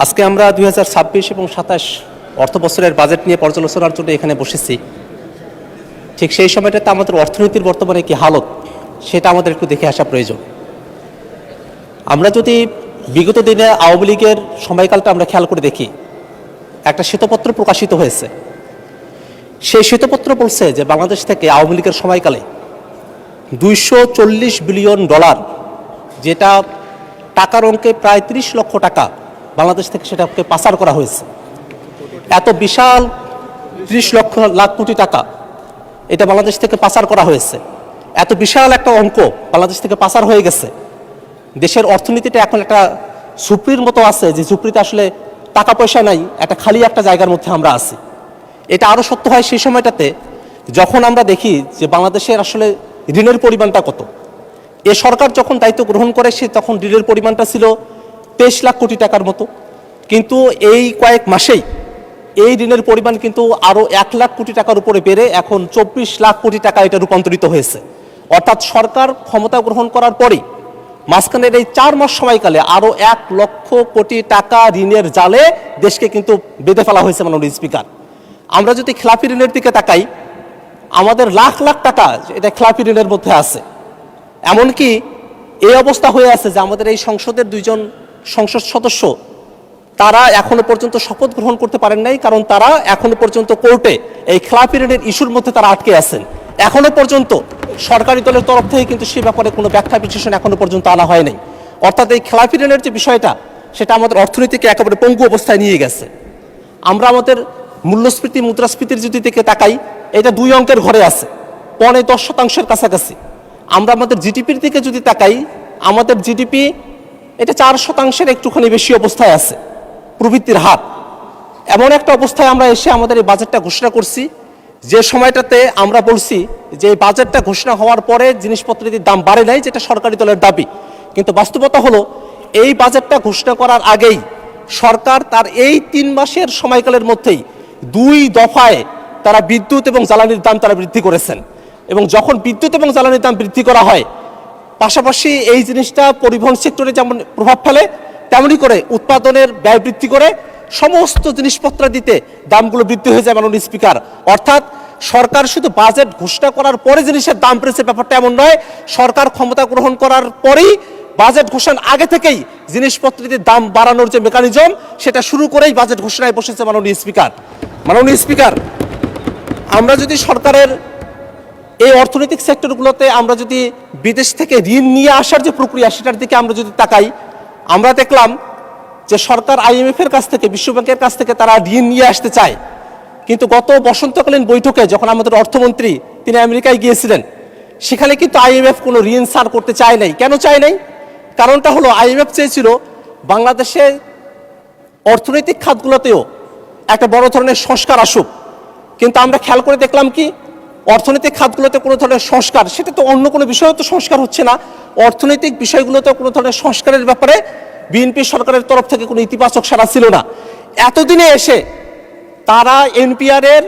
আজকে আমরা 2026 এবং 27 অর্থ বছরের বাজেট নিয়ে পর্যালোচনার জন্য এখানে বসেছি। ঠিক সেই সময়টাতে আমাদের অর্থনীতির বর্তমানে কি হালত সেটা আমাদের একটু দেখে আসা প্রয়োজন। আমরা যদি বিগত দিনে আওয়ামী লীগের সময়কালটা আমরা খেয়াল করে দেখি, একটা শ্বেতপত্র প্রকাশিত হয়েছে। সেই শ্বেতপত্র বলছে যে বাংলাদেশ থেকে আওয়ামী লীগের সময়কালে 240 বিলিয়ন ডলার, যেটা টাকার অঙ্কে প্রায় 30 লক্ষ টাকা বাংলাদেশ থেকে সেটাকে পাচার করা হয়েছে। এত বিশাল 30 লাখ কোটি টাকা এটা বাংলাদেশ থেকে পাচার করা হয়েছে। এত বিশাল একটা অঙ্ক বাংলাদেশ থেকে পাচার হয়ে গেছে। দেশের অর্থনীতিটা এখন একটা ঝুপড়ির মতো আছে, যে ঝুপড়িতে আসলে টাকা পয়সা নাই, একটা খালি একটা জায়গার মধ্যে আমরা আছি। এটা আরও সত্য হয় সেই সময়টাতে যখন আমরা দেখি যে বাংলাদেশের আসলে ঋণের পরিমাণটা কত। এ সরকার যখন দায়িত্ব গ্রহণ করে সে তখন ঋণের পরিমাণটা ছিল 23 লাখ কোটি টাকার মতো, কিন্তু এই কয়েক মাসেই এই ঋণের পরিমাণ কিন্তু আরও 1 লাখ কোটি টাকার উপরে বেড়ে এখন 24 লাখ কোটি টাকা এটা রূপান্তরিত হয়েছে। অর্থাৎ সরকার ক্ষমতা গ্রহণ করার পরেই মাঝখানের এই 4 মাস সময়কালে আরও 1 লক্ষ কোটি টাকা ঋণের জালে দেশকে কিন্তু বেঁধে ফেলা হয়েছে মাননীয় স্পিকার। আমরা যদি খেলাপি ঋণের দিকে তাকাই, আমাদের লাখ লাখ টাকা এটা খেলাপি ঋণের মধ্যে আছে। এমনকি এই অবস্থা হয়ে আছে যে আমাদের এই সংসদের 2 জন সংসদ সদস্য তারা এখনো পর্যন্ত শপথ গ্রহণ করতে পারেন নাই, কারণ তারা এখনো পর্যন্ত কোর্টে এই খেলাপি ঋণের ইস্যুর মধ্যে তারা আটকে আছেন। এখনো পর্যন্ত সরকারি দলের তরফ থেকে কিন্তু সে ব্যাপারে কোনো ব্যাখ্যা বিশ্লেষণ এখনো পর্যন্ত আনা হয় নাই। অর্থাৎ এই খেলাপি ঋণের যে বিষয়টা সেটা আমাদের অর্থনীতিকে একেবারে পঙ্গু অবস্থায় নিয়ে গেছে। আমরা আমাদের মূল্যস্ফীতি মুদ্রাস্ফীতির যদি দিকে তাকাই, এটা 2 অঙ্কের ঘরে আছে, 10% কাছাকাছি। আমরা আমাদের জিডিপির দিকে যদি তাকাই, আমাদের জিডিপি এটা 4% একটুখানি বেশি অবস্থায় আছে প্রবৃদ্ধির হার। এমন একটা অবস্থায় আমরা এসে আমাদের এই বাজেটটা ঘোষণা করছি, যে সময়টাতে আমরা বলছি যে এই বাজেটটা ঘোষণা হওয়ার পরে জিনিসপত্রের দাম বাড়ে নাই, যেটা সরকারি দলের দাবি। কিন্তু বাস্তবতা হলো এই বাজেটটা ঘোষণা করার আগেই সরকার তার এই 3 মাসের সময়কালের মধ্যেই 2 দফায় তারা বিদ্যুৎ এবং জ্বালানির দাম তারা বৃদ্ধি করেছেন। এবং যখন বিদ্যুৎ এবং জ্বালানির দাম বৃদ্ধি করা হয়, পাশাপাশি এই জিনিসটা পরিবহন সেক্টরে যেমন প্রভাব ফেলে, তেমনি করে উৎপাদনের ব্যয় বৃদ্ধি করে সমস্ত জিনিসপত্র দিতে দামগুলো বৃদ্ধি হয়ে যায় মাননীয় স্পিকার। অর্থাৎ সরকার শুধু বাজেট ঘোষণা করার পরে জিনিসের দাম বেড়েছে ব্যাপারটা এমন নয়, সরকার ক্ষমতা গ্রহণ করার পরেই বাজেট ঘোষণার আগে থেকেই জিনিসপত্রের দাম বাড়ানোর যে মেকানিজম সেটা শুরু করেই বাজেট ঘোষণায় বসেছে মাননীয় স্পিকার। মাননীয় স্পিকার, আমরা যদি সরকারের এই অর্থনৈতিক সেক্টরগুলোতে আমরা যদি বিদেশ থেকে ঋণ নিয়ে আসার যে প্রক্রিয়া সেটার দিকে আমরা যদি তাকাই, আমরা দেখলাম যে সরকার IMF এর কাছ থেকে, বিশ্বব্যাংকের কাছ থেকে তারা ঋণ নিয়ে আসতে চায়। কিন্তু গত বসন্তকালীন বৈঠকে যখন আমাদের অর্থমন্ত্রী তিনি আমেরিকায় গিয়েছিলেন, সেখানে কিন্তু IMF কোনো ঋণ ছাড় করতে চায় নাই। কেন চায় নাই? কারণটা হলো IMF চেয়েছিল বাংলাদেশের অর্থনৈতিক খাতগুলোতেও একটা বড় ধরনের সংস্কার আসুক। কিন্তু আমরা খেয়াল করে দেখলাম কি, অর্থনৈতিক খাতগুলোতে কোনো ধরনের সংস্কার, সেটা তো অন্য কোনো বিষয়েও তো সংস্কার হচ্ছে না, অর্থনৈতিক বিষয়গুলোতে কোনো ধরনের সংস্কারের ব্যাপারে বিএনপি সরকারের তরফ থেকে কোনো ইতিবাচক সাড়া ছিল না। এতদিনে এসে তারা NPR এর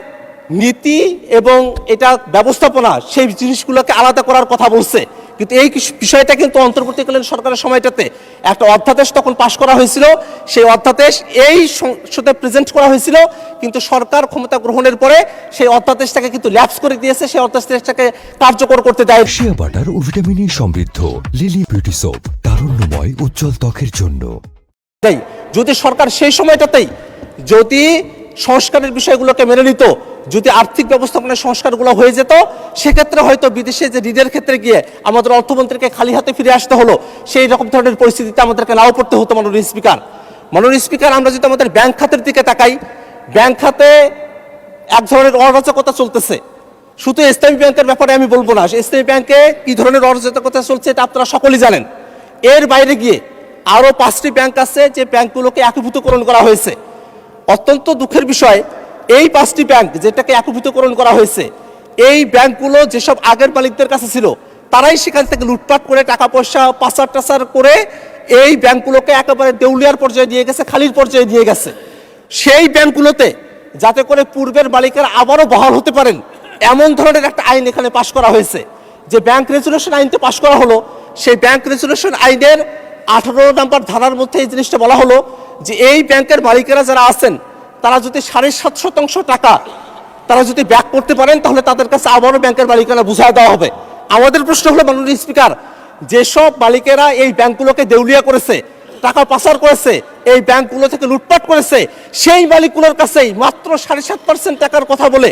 নীতি এবং এটা ব্যবস্থাপনা সেই জিনিসগুলোকে আলাদা করার কথা বলছে। কিন্তু এই বিষয়টা কিন্তু অন্তর্বর্তীকালীন সরকারের সময়টাতে একটা অধ্যাদেশ তখন পাশ করা হয়েছিল, সেই অধ্যাদেশ এই সংসদে প্রেজেন্ট করা হয়েছিল, কিন্তু সরকার ক্ষমতা গ্রহণের পরে সেই অধ্যাদেশটাকে কিন্তু ল্যাপস করে দিয়েছে, সেই অধ্যাদেশটাকে কার্যকর করতে দেয়। শিয়া বাটার ও ভিটামিন সমৃদ্ধ লিলি বিউটি সোপ, তারুণ্যময় উজ্জ্বল ত্বকের জন্য। যদি সরকার সেই সময়টাতেই যদি সংস্কারের বিষয়গুলোকে মেনে নিত, যদি আর্থিক ব্যবস্থাপনার সংস্কারগুলো হয়ে যেত, সেক্ষেত্রে হয়তো বিদেশে যে ঋণের ক্ষেত্রে গিয়ে আমাদের অর্থমন্ত্রীকে খালি হাতে ফিরে আসতে হলো, সেই রকম ধরনের পরিস্থিতিতে আমাদেরকে নাও পড়তে হতো। মাননীয় স্পিকার, আমরা যদি আমাদের ব্যাংক খাতের দিকে তাকাই, ব্যাংক খাতে এক ধরনের অরাজকতা চলতেছে। শুধু ইসলামী ব্যাংকের ব্যাপারে আমি বলবো না, ইসলামী ব্যাংকে কি ধরনের অরাজকতা চলছে এটা আপনারা সকলেই জানেন। এর বাইরে গিয়ে আরও 5টি ব্যাংক আছে যে ব্যাংকগুলোকে একীভূতকরণ করা হয়েছে। অত্যন্ত দুঃখের বিষয়, এই 5টি ব্যাংক যেটাকে একীভূতকরণ করা হয়েছে, এই ব্যাংকগুলো যেসব আগের মালিকদের কাছে ছিল, তারাই সেখান থেকে লুটপাট করে টাকা পয়সা পাচার টাচার করে এই ব্যাংকগুলোকে একেবারে দেউলিয়ার পর্যায়ে নিয়ে গেছে, খালির পর্যায়ে নিয়ে গেছে। সেই ব্যাংকগুলোতে যাতে করে পূর্বের মালিকেরা আবারও বহাল হতে পারেন, এমন ধরনের একটা আইন এখানে পাশ করা হয়েছে। যে ব্যাংক রেজুলেশন আইনটা পাশ করা হলো, সেই ব্যাংক রেজুলেশন আইনের 18 নম্বর ধারার মধ্যে এই জিনিসটা বলা হলো যে এই ব্যাংকের মালিকেরা যারা আছেন তারা যদি 7.5% টাকা তারা যদি ব্যাক করতে পারেন তাহলে তাদের কাছে আবারও ব্যাংকের মালিকানা বুঝায় দেওয়া হবে। আমাদের প্রশ্ন হলো মাননীয় স্পিকার, যেসব মালিকেরা এই ব্যাংকগুলোকে দেউলিয়া করেছে, টাকা পাচার করেছে, এই ব্যাংকগুলো থেকে লুটপাট করেছে, সেই মালিকগুলোর কাছেই মাত্র 7.5% টাকার কথা বলে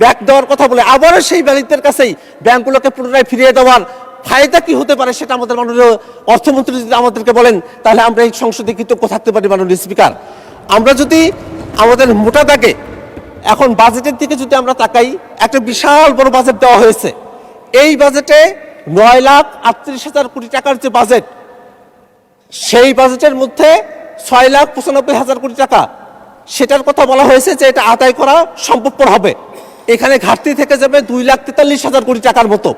ব্যাক দেওয়ার কথা বলে আবারও সেই মালিকদের কাছেই ব্যাংকগুলোকে পুনরায় ফিরিয়ে দেওয়ার ফায়দা কি হতে পারে সেটা আমাদের মাননীয় অর্থমন্ত্রী যদি আমাদেরকে বলেন তাহলে আমরা এই সংসদে কৃতজ্ঞ থাকতে পারি। মাননীয় স্পিকার, আমরা যদি আমাদের মোটা দাগে এখন বাজেটের দিকে যদি আমরা তাকাই, একটা বিশাল বড় বাজেট দেওয়া হয়েছে। এই বাজেটে 9,38,000 কোটি টাকার যে বাজেট, সেই বাজেটের মধ্যে 6,95,000 কোটি টাকা সেটার কথা বলা হয়েছে যে এটা আদায় করা সম্ভবপর হবে। এখানে ঘাটতি থেকে যাবে 2,43,000 কোটি টাকার মতো।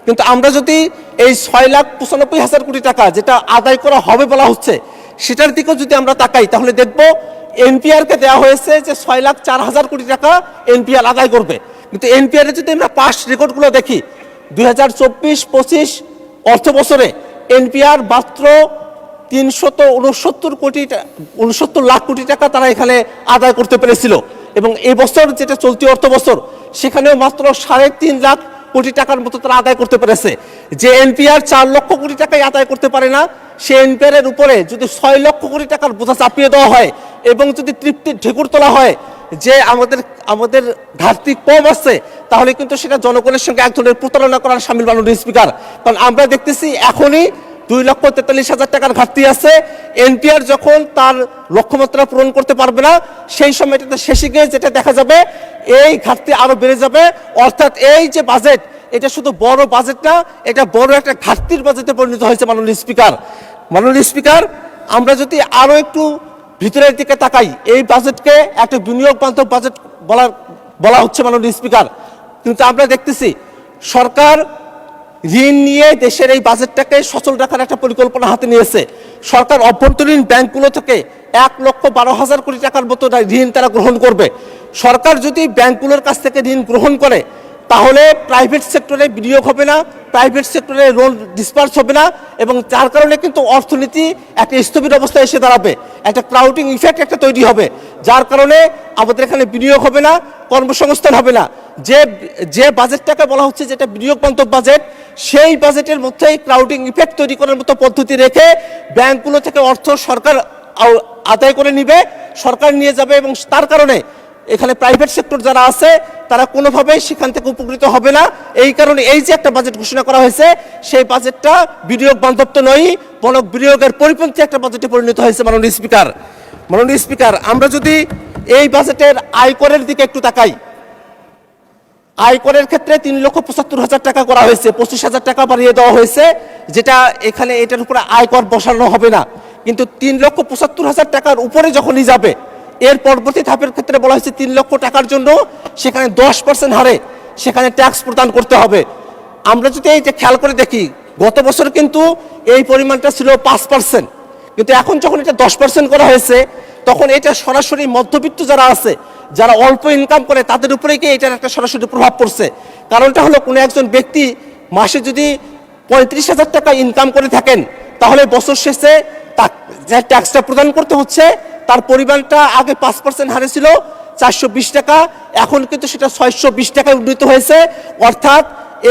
কিন্তু আমরা যদি এই 6,95,000 কোটি টাকা যেটা আদায় করা হবে বলা হচ্ছে সেটার দিকেও যদি আমরা তাকাই তাহলে দেখব এনপিআরকে দেওয়া হয়েছে যে 6,04,000 কোটি টাকা এনপিআর আদায় করবে। কিন্তু এনপিআর যদি আমরা পাস্ট রেকর্ডগুলো দেখি 2024-25 অর্থ বছরে এনপিআর মাত্র 369 লাখ কোটি টাকা তারা এখানে আদায় করতে পেরেছিল, এবং এই বছর যেটা চলতি অর্থ বছর সেখানেও মাত্র 3.5 লাখ কোটি টাকার মতো তারা আদায় করতে পেরেছে। যে এনপিআর 4 লক্ষ কোটি টাকাই আদায় করতে পারে না, সেই এনপিআর এর উপরে যদি 6 লক্ষ কোটি টাকার বোঝা চাপিয়ে দেওয়া হয় এবং যদি তৃপ্তির ঢেকুর তোলা হয় যে আমাদের ঘাটতি কম আছে, তাহলে কিন্তু সেটা জনগণের সঙ্গে এক ধরনের প্রতারণা করার সামিল। মাননীয় স্পিকার, কারণ আমরা দেখতেছি এখনই 2,43,000 টাকার ঘাটতি আছে। এনপিআর যখন তার লক্ষ্যমাত্রা পূরণ করতে পারবে না সেই সময়টাতে শেষে গিয়ে যেটা দেখা যাবে এই ঘাটতি আরো বেড়ে যাবে। অর্থাৎ এই যে বাজেট, এটা শুধু বড় বাজেট না, এটা বড় একটা ঘাটতির বাজেটে পরিণত হয়েছে। মাননীয় স্পিকার, আমরা যদি আরো একটু ভিতরের দিকে তাকাই, এই বাজেটকে একটা বিনিয়োগ বান্ধব বাজেট বলা হচ্ছে মাননীয় স্পিকার, কিন্তু আমরা দেখতেছি সরকার ঋণ নিয়ে দেশের এই বাজেটটাকে সচল রাখার একটা পরিকল্পনা হাতে নিয়েছে। সরকার অভ্যন্তরীণ ব্যাংকগুলো থেকে 1,12,000 কোটি টাকার মতো ঋণ তারা গ্রহণ করবে। সরকার যদি ব্যাংকগুলোর কাছ থেকে ঋণ গ্রহণ করে তাহলে প্রাইভেট সেক্টরে বিনিয়োগ হবে না, প্রাইভেট সেক্টরে লোন ডিসপার্স হবে না, এবং যার কারণে কিন্তু অর্থনীতি একটা স্থবির অবস্থায় এসে দাঁড়াবে, একটা ক্রাউডিং ইফেক্ট একটা তৈরি হবে, যার কারণে আমাদের এখানে বিনিয়োগ হবে না, কর্মসংস্থান হবে না। যে বাজেটটাকে বলা হচ্ছে যেটা বিনিয়োগ বান্ধব বাজেট, সেই বাজেটের মধ্যেই ক্রাউডিং ইফেক্ট তৈরি করার মতো পদ্ধতি রেখে ব্যাংকগুলো থেকে অর্থ সরকার আদায় করে নিবে, সরকার নিয়ে যাবে, এবং তার কারণে এখানে প্রাইভেট সেক্টর যারা আছে তারা কোনোভাবেই সেখান থেকে উপকৃত হবে না। এই কারণে এই যে একটা বাজেট ঘোষণা করা হয়েছে সেই বাজেটটা বিনিয়োগ বান্ধব তো নয়, বরং বিনিয়োগের পরিপন্থী একটা বাজেটে পরিণত হয়েছে। মাননীয় স্পিকার, আমরা যদি এই বাজেটের আয়করের দিকে একটু তাকাই, আয়করের ক্ষেত্রে 3,75,000 টাকা করা হয়েছে, 25,000 টাকা বাড়িয়ে দেওয়া হয়েছে, যেটা এখানে এটার উপরে আয়কর বসানো হবে না। কিন্তু 3,75,000 টাকার উপরে যখনই যাবে এর পরবর্তী ধাপের ক্ষেত্রে বলা হয়েছে 3 লক্ষ টাকার জন্য সেখানে 10% হারে সেখানে ট্যাক্স প্রদান করতে হবে। আমরা যদি এইটা খেয়াল করে দেখি, গত বছর কিন্তু এই পরিমাণটা ছিল 5%, কিন্তু এখন যখন এটা 10% করা হয়েছে তখন এটা সরাসরি মধ্যবিত্ত যারা আছে, যারা অল্প ইনকাম করে তাদের উপরেই কি এটার একটা সরাসরি প্রভাব পড়ছে। কারণটা হলো কোনো একজন ব্যক্তি মাসে যদি 35,000 টাকা ইনকাম করে থাকেন তাহলে বছর শেষে যে ট্যাক্সটা প্রদান করতে হচ্ছে তার পরিমাণটা আগে 5% হারে ছিল 420 টাকা, এখন কিন্তু সেটা 620 টাকায় উন্নীত হয়েছে। অর্থাৎ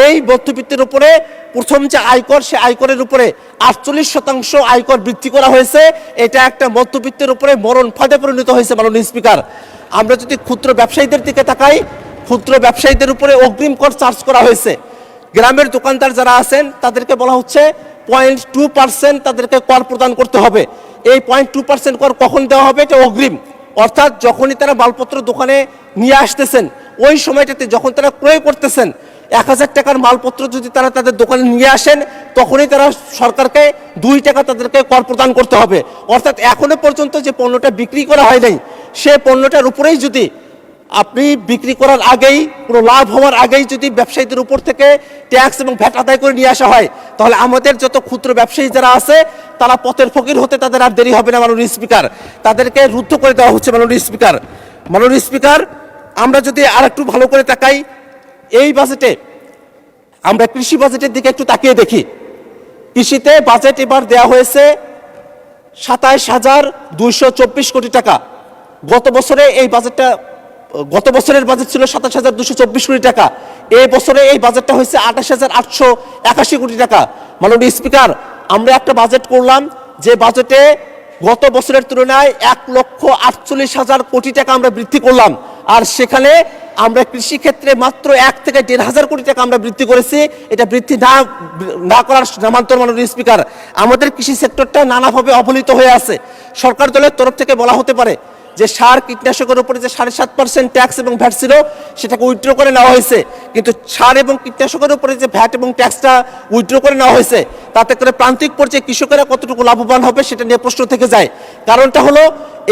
এই মধ্যবিত্তের উপরে প্রথম যে আয়কর, সে আয়করের উপরে 48% আয়কর বৃদ্ধি করা হয়েছে। এটা একটা মধ্যবিত্তের উপরে মরণ ফাঁদে পরিণত হয়েছে। মাননীয় স্পিকার, আমরা যদি ক্ষুদ্র ব্যবসায়ীদের দিকে তাকাই, ক্ষুদ্র ব্যবসায়ীদের উপরে অগ্রিম কর চার্জ করা হয়েছে। গ্রামের দোকানদার যারা আছেন তাদেরকে বলা হচ্ছে 0.2% তাদেরকে কর প্রদান করতে হবে। এই 0.2% কর কখন দেওয়া হবে? এটা অগ্রিম, অর্থাৎ যখনই তারা মালপত্র দোকানে নিয়ে আসতেছেন ওই সময়টাতে যখন তারা ক্রয় করতেছেন 1,000 টাকার মালপত্র যদি তারা তাদের দোকানে নিয়ে আসেন তখনই তারা সরকারকে 2 টাকা তাদেরকে কর প্রদান করতে হবে। অর্থাৎ এখনো পর্যন্ত যে পণ্যটা বিক্রি করা হয় নাই সে পণ্যটার উপরেই যদি আপনি বিক্রি করার আগেই কোনো লাভ হওয়ার আগেই যদি ব্যবসায়ীদের উপর থেকে ট্যাক্স এবং ভ্যাট আদায় করে নিয়ে আসা হয় তাহলে আমাদের যত ক্ষুদ্র ব্যবসায়ী যারা আছে তারা পথের ফকির হতে তাদের আর দেরি হবে না। মাননীয় স্পিকার, তাদেরকে রুদ্ধ করে দেওয়া হচ্ছে। মাননীয় স্পিকার, আমরা যদি আর একটু ভালো করে তাকাই, এই বাজেটে আমরা কৃষি বাজেটের দিকে একটু তাকিয়ে দেখি। কৃষিতে বাজেট এবার দেওয়া হয়েছে ২৭,২২৪ কোটি টাকা। গত বছরের বাজেট ছিল ২৭,২24 কোটি টাকা। এই বছরে এই বাজেটটা হয়েছে ২৮,৮81 কোটি টাকা। মাননীয় স্পিকার, আমরা একটা বাজেট করলাম যে বাজেটে গত বছরের তুলনায় ১,৪৮,০০০ কোটি টাকা আমরা বৃদ্ধি করলাম, আর সেখানে আমরা কৃষি ক্ষেত্রে মাত্র ১ থেকে ১,৫০০ কোটি টাকা আমরা বৃদ্ধি করেছি। এটা বৃদ্ধি না করার নামান্তর। মাননীয় স্পিকার, আমাদের কৃষি সেক্টরটা নানাভাবে অবহেলিত হয়ে আছে। সরকার দলের তরফ থেকে বলা হতে পারে যে সার কীটনাশকের উপরে যে ৭.৫% ট্যাক্স এবং ভ্যাট ছিল সেটাকে উইথড্র করে নেওয়া হয়েছে, কিন্তু সার এবং কীটনাশকের উপরে যে ভ্যাট এবং ট্যাক্সটা উইথড্র করে নেওয়া হয়েছে তাতে করে প্রান্তিক পর্যায়ে কৃষকেরা কতটুকু লাভবান হবে সেটা নিয়ে প্রশ্ন থেকে যায়। কারণটা হলো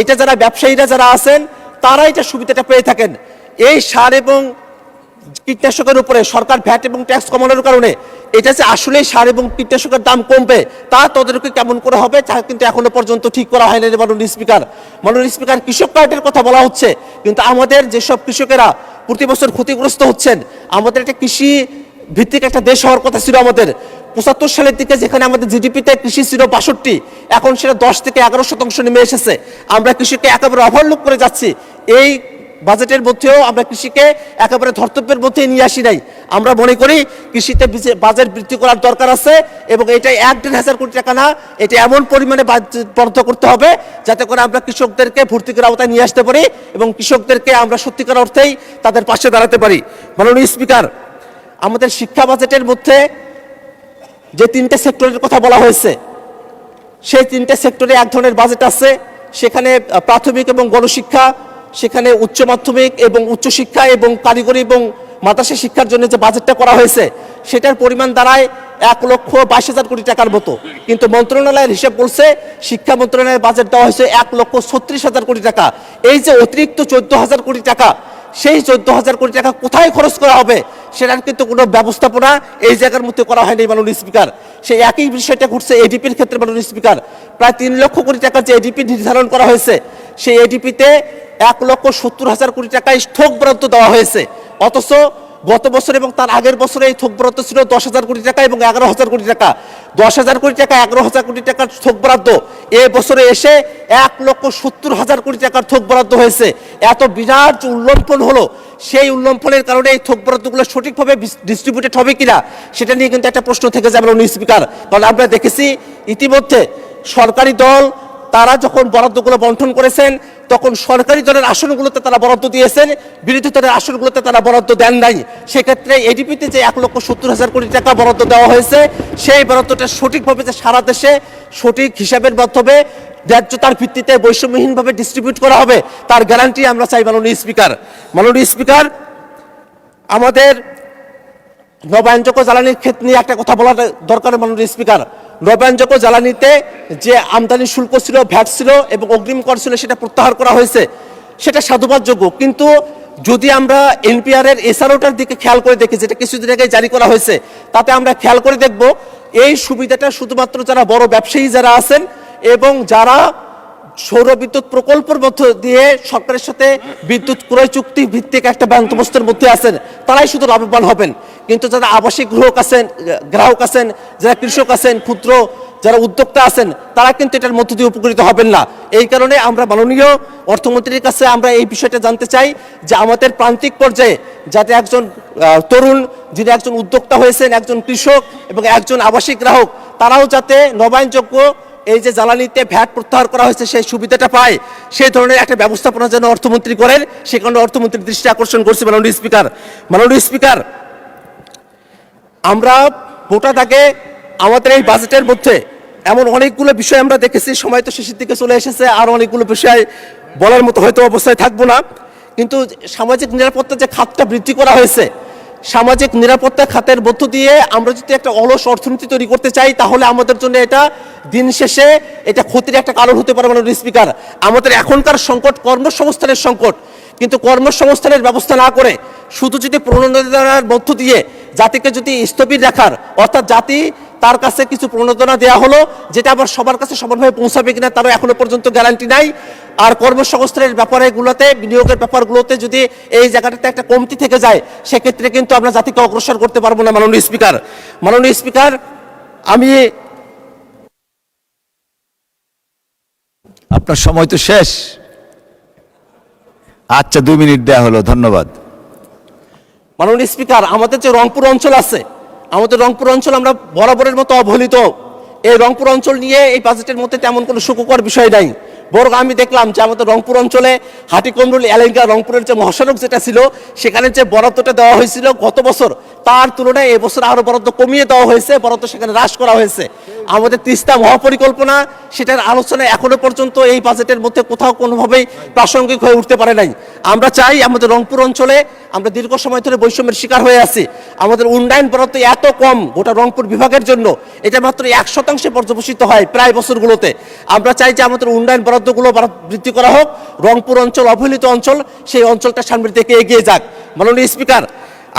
এটা যারা ব্যবসায়ীরা যারা আছেন তারা এটা সুবিধাটা পেয়ে থাকেন। এই সার এবং কীটনাশকের উপরে সরকার ভ্যাট এবং ট্যাক্স কমানোর কারণে এটা যে আসলে সার এবং কীটনাশকের দাম কমবে তা তদারকি কেমন করে হবে তা কিন্তু এখনো পর্যন্ত ঠিক করা হয়নি। মাননীয় স্পিকার, কৃষক কার্ডের কথা বলা হচ্ছে, কিন্তু আমাদের যেসব কৃষকেরা প্রতি বছর ক্ষতিগ্রস্ত হচ্ছেন, আমাদের একটা কৃষি ভিত্তিক একটা দেশ হওয়ার কথা ছিল। আমাদের ৭৫ সালের দিকে যেখানে আমাদের জিডিপিতে কৃষি ছিল ৬২, এখন সেটা ১০ থেকে ১১% নেমে এসেছে। আমরা কৃষিকে একেবারে ওভারলুক করে যাচ্ছি। এই বাজেটের মধ্যেও আমরা কৃষিকে একেবারে ধর্তব্যের মধ্যে নিয়ে আসি নাই। আমরা মনে করি কৃষিতে বাজেট বৃদ্ধি করার দরকার আছে, এবং এটা ১,৫০০ কোটি টাকা না, এটা এমন পরিমাণে বরাদ্দ করতে হবে যাতে করে আমরা কৃষকদেরকে ভর্তুকির আওতায় নিয়ে আসতে পারি এবং কৃষকদেরকে আমরা সত্যিকার অর্থেই তাদের পাশে দাঁড়াতে পারি। মাননীয় স্পিকার, আমাদের শিক্ষা বাজেটের মধ্যে যে ৩টে সেক্টরের কথা বলা হয়েছে সেই ৩টে সেক্টরে এক ধরনের বাজেট আছে। সেখানে প্রাথমিক এবং গণশিক্ষা, সেখানে উচ্চ মাধ্যমিক এবং উচ্চশিক্ষা এবং কারিগরি এবং মাদ্রাসা শিক্ষার জন্য যে বাজেটটা করা হয়েছে সেটার পরিমাণ দাঁড়ায় ১,২২,০০০ কোটি টাকার মতো, কিন্তু মন্ত্রণালয়ের হিসেব বলছে শিক্ষা মন্ত্রণালয়ের বাজেট দেওয়া হয়েছে ১,৩৬,০০০ কোটি টাকা। এই যে অতিরিক্ত ১৪,০০০ কোটি টাকা, সেই ১৪,০০০ কোটি টাকা কোথায় খরচ করা হবে সেটার কিন্তু কোনো ব্যবস্থাপনা এই জায়গার মধ্যে করা হয়নি। মাননীয় স্পিকার, সেই একই বিষয়টা ঘটছে এডিপির ক্ষেত্রে। মাননীয় স্পিকার, প্রায় ৩ লক্ষ কোটি টাকার যে এডিপি নির্ধারণ করা হয়েছে সেই এডিপিতে ১,৭০,০০০ কোটি টাকায় থোক বরাদ্দ দেওয়া হয়েছে, অথচ গত বছর এবং তার আগের বছরে এই থোক বরাদ্দ ছিল ১০,০০০ কোটি টাকা এবং ১১,০০০ কোটি টাকা। ১০,০০০ কোটি টাকা ১১,০০০ কোটি টাকার থোক বরাদ্দ এ বছরে এসে ১,৭০,০০০ কোটি টাকার থোক বরাদ্দ হয়েছে। এত বিরাট যে উল্লম্ফন হলো, সেই উল্লম্ফনের কারণে এই থোক বরাদ্দগুলো সঠিকভাবে ডিস্ট্রিবিউটেড হবে কিনা সেটা নিয়ে কিন্তু একটা প্রশ্ন থেকে যাবে। মাননীয় স্পিকার, কারণ আমরা দেখেছি ইতিমধ্যে সরকারি দল তারা যখন বরাদ্দগুলো বন্টন করেছেন তখন সরকারি দলের আসনগুলোতে তারা বরাদ্দ দিয়েছেন, বিরোধী দলের আসনগুলোতে তারা বরাদ্দ দেন নাই। সেক্ষেত্রে এডিপিতে যে ১,৭০,০০০ কোটি টাকা বরাদ্দ দেওয়া হয়েছে সেই বরাদ্দটা সঠিকভাবে যে সারা দেশে সঠিক হিসাবের মাধ্যমে ন্যায্যতার ভিত্তিতে বৈষম্যহীনভাবে ডিস্ট্রিবিউট করা হবে তার গ্যারান্টি আমরা চাই। মাননীয় স্পিকার, আমাদের নবায়নযোগ্য জ্বালানির ক্ষেত্রে নিয়ে একটা কথা বলার দরকার। মাননীয় স্পিকার, নবায়নযোগ্য জ্বালানিতে যে আমদানি শুল্ক ছিল, ভ্যাট ছিল এবং অগ্রিম কর ছিল সেটা প্রত্যাহার করা হয়েছে, সেটা সাধুবাদযোগ্য। কিন্তু যদি আমরা এনপিআর এর এসআরওটার দিকে খেয়াল করে দেখি, যেটা কিছুদিন আগে জারি করা হয়েছে, তাতে আমরা খেয়াল করে দেখব এই সুবিধাটা শুধুমাত্র যারা বড় ব্যবসায়ী যারা আছেন এবং যারা সৌর বিদ্যুৎ প্রকল্পের মধ্য দিয়ে সরকারের সাথে বিদ্যুৎ ক্রয় চুক্তি ভিত্তিক একটা বন্দোবস্তের মধ্যে আছেন তারাই শুধু লাভবান হবেন। কিন্তু যারা আবাসিক গ্রাহক আছেন, যারা কৃষক আছেন, ক্ষুদ্র যারা উদ্যোক্তা আছেন, তারা কিন্তু এটার মধ্য দিয়ে উপকৃত হবেন না। এই কারণে আমরা মাননীয় অর্থমন্ত্রীর কাছে আমরা এই বিষয়টা জানতে চাই যে আমাদের প্রান্তিক পর্যায়ে যাতে একজন তরুণ যিনি একজন উদ্যোক্তা হয়েছেন, একজন কৃষক এবং একজন আবাসিক গ্রাহক, তারাও যাতে নবায়নযোগ্য এই যে জ্বালানিতে ভ্যাট প্রত্যাহার করা হয়েছে সেই সুবিধাটা পায়, সেই ধরনের একটা ব্যবস্থাপনা যেন অর্থমন্ত্রী করেন, সে কারণে অর্থমন্ত্রীর দৃষ্টি আকর্ষণ করছি। মাননীয় স্পিকার, আমরা ভোটার আগে আমাদের এই বাজেটের মধ্যে এমন অনেকগুলো বিষয় আমরা দেখেছি, সময় তো শেষের দিকে চলে এসেছে, আর অনেকগুলো বিষয় বলার মতো হয়তো অবস্থায় থাকবো না। কিন্তু সামাজিক নিরাপত্তার যে খাতটা বৃদ্ধি করা হয়েছে, সামাজিক নিরাপত্তা খাতের মধ্য দিয়ে আমরা যদি একটা অলস অর্থনীতি তৈরি করতে চাই তাহলে আমাদের জন্য এটা দিন শেষে এটা ক্ষতির একটা কারণ হতে পারে। মাননীয় স্পিকার, আমাদের এখনকার সংকট কর্মসংস্থানের সংকট, কিন্তু কর্মসংস্থানের ব্যবস্থা না করে শুধু যদি প্রণোদনার মধ্য দিয়ে জাতিকে যদি স্থবির রাখার, অর্থাৎ জাতি তার কাছে কিছু প্রণোদনা দেওয়া হলো যেটা আবার সবার কাছে সমানভাবে পৌঁছাবে কিনা তারও এখনো পর্যন্ত গ্যারান্টি নাই। আর কর্মসংস্থানের ব্যাপারগুলোতে, বিনিয়োগের ব্যাপারগুলোতে যদি এই জায়গাটাতে একটা কমতি থেকে যায় সেক্ষেত্রে কিন্তু আমরা জাতিকে অগ্রসর করতে পারবো না। মাননীয় স্পিকার, আমি আপনার সময় তো শেষ। আচ্ছা, 2 মিনিট দেয়া হলো, ধন্যবাদ। মাননীয় স্পিকার, আমাদের যে রংপুর অঞ্চল আছে, আমাদের রংপুর অঞ্চল আমরা বরাবরের মতো অবহেলিত। এই রংপুর অঞ্চল নিয়ে এই বাজেটের মধ্যে তেমন কোনো সুখকর বিষয় নাই। বরং আমি দেখলাম যে আমাদের রংপুর অঞ্চলে হাটিকমরুল এলাকা রংপুরের যে মহাসড়ক যেটা ছিল, সেখানে যে বরাদ্দটা দেওয়া হয়েছিল গত বছর, তার তুলনায় এবছর আরো বরাদ্দ কমিয়ে দেওয়া হয়েছে, বরাদ্দ সেখানে হ্রাস করা হয়েছে। আমাদের তিস্তা মহাপরিকল্পনা, সেটার আলোচনা এখনো পর্যন্ত এই বাজেটের মধ্যে কোথাও কোনোভাবেই প্রাসঙ্গিক হয়ে উঠতে পারে নাই। আমরা চাই আমাদের রংপুর অঞ্চলে, আমরা দীর্ঘ সময় ধরে বৈষম্যের শিকার হয়ে আছি, আমাদের উন্নয়ন বরাদ্দ এত কম গোটা রংপুর বিভাগের জন্য, এটা মাত্র 1% পর্যবেসিত হয় প্রায় বছরগুলোতে। আমরা চাই যে আমাদের উন্নয়ন বরাদ্দগুলো বৃদ্ধি করা হোক, রংপুর অঞ্চল অবহেলিত অঞ্চল, সেই অঞ্চলটা সামনের দিকে এগিয়ে যাক। মাননীয় স্পিকার,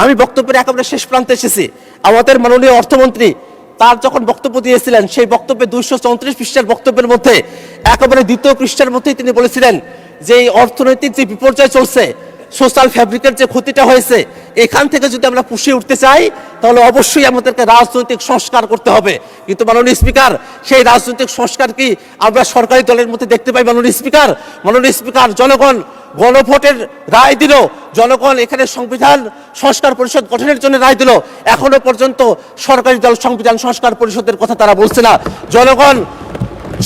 আমি বক্তব্যের একেবারে শেষ প্রান্তে এসেছি। আমাদের মাননীয় অর্থমন্ত্রী তার যখন বক্তব্য দিয়েছিলেন, সেই বক্তব্যে 234 পৃষ্ঠার বক্তব্যের মধ্যে একেবারে দ্বিতীয় পৃষ্ঠার মধ্যেই তিনি বলেছিলেন যে এই অর্থনৈতিক যে বিপর্যয় চলছে, সোশ্যাল ফ্যাব্রিকের যে ক্ষতিটা হয়েছে, এখান থেকে যদি আমরা পুষিয়ে উঠতে চাই, তাহলে অবশ্যই আমাদেরকে রাজনৈতিক সংস্কার করতে হবে। কিন্তু মাননীয় স্পিকার, সেই রাজনৈতিক সংস্কার কি আমরা সরকারি দলের মধ্যে দেখতে পাই? মাননীয় স্পিকার, জনগণ গণভোটের রায় দিল, জনগণ এখানে সংবিধান সংস্কার পরিষদ গঠনের জন্য রায় দিল, এখনো পর্যন্ত সরকারি দল সংবিধান সংস্কার পরিষদের কথা তারা বলছে না। জনগণ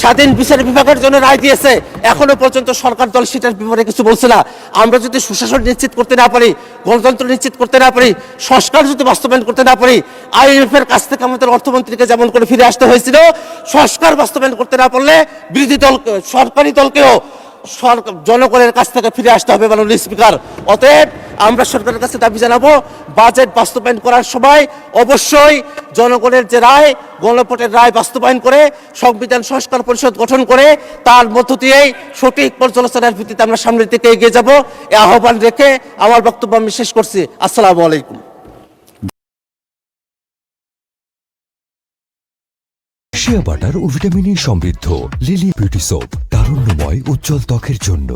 স্বাধীন বিচার বিভাগের জন্য রায় দিয়েছে, এখনো পর্যন্ত সরকার দল সেটার ব্যাপারে কিছু বলছে না। আমরা যদি সুশাসন নিশ্চিত করতে না পারি, গণতন্ত্র নিশ্চিত করতে না পারি, সংস্কার যদি বাস্তবায়ন করতে না পারি, IMF এর কাছ থেকে আমাদের অর্থমন্ত্রীকে যেমন করে ফিরে আসতে হয়েছিল, সংস্কার বাস্তবায়ন করতে না পারলে বিরোধী দল, সরকারি দলকেও জনগণের কাছ থেকে ফিরে আসতে হবে। মাননীয় স্পিকার, অতএব আমরা সরকারের কাছে দাবি জানাবো, বাজেট বাস্তবায়ন করার সময় অবশ্যই জনগণের যে রায়, গণভোটের রায় বাস্তবায়ন করে সংবিধান সংস্কার পরিষদ গঠন করে তার মধ্য দিয়েই সঠিক পর্যালোচনার ভিত্তিতে আমরা সামনের দিকে এগিয়ে যাব। এই আহ্বান রেখে আমার বক্তব্য আমি শেষ করছি। আসসালামু আলাইকুম। শিয়া বাটার ও ভিটামিন ই সমৃদ্ধ লিলি বিউটি সোপ, তারুণ্যময় উজ্জ্বল ত্বকের জন্য।